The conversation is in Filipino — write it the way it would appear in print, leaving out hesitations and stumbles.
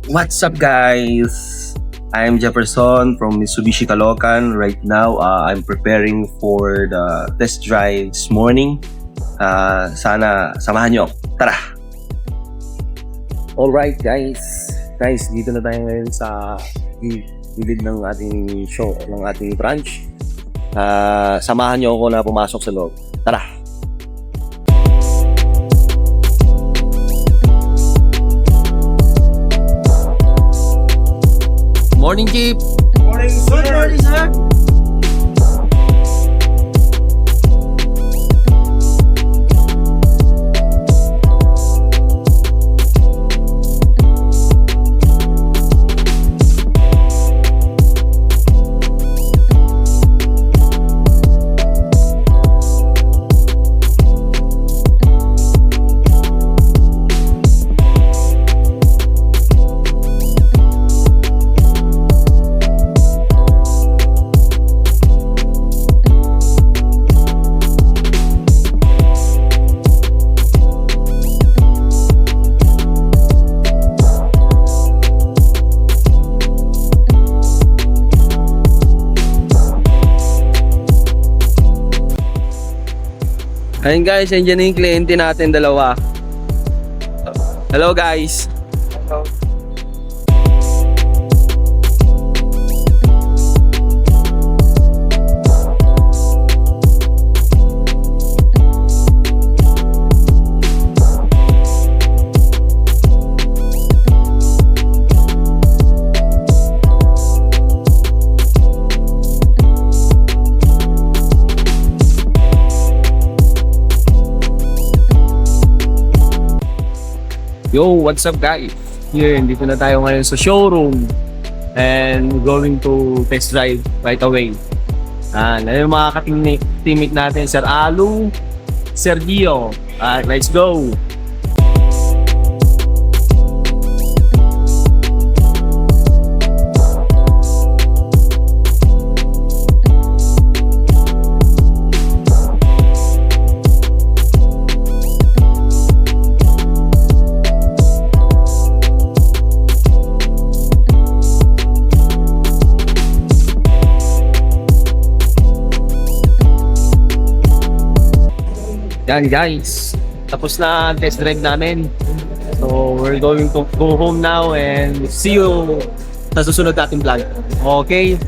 What's up guys? I'm Jefferson from Mitsubishi Caloocan. Right now, I'm preparing for the test drive this morning. Sana samahan nyo. Tara! Alright guys, dito na tayo ngayon sa gilid ng ating show, ng ating branch. Samahan nyo ako na pumasok sa loob. Tara! Morning, Jeep! Morning, sir! Good morning, sir! Ayun guys, andyan na yung kliyente natin dalawa. Hello guys. Hello. Yo, what's up guys? Here, dito na tayo ngayon sa showroom and going to test drive right away. Ano yung mga ka-teammate natin, Sir Alu, Sir Gio. Let's go! Yan guys, tapos na ang test drive namin. So we're going to go home now and see you sa susunod nating vlog. Okay?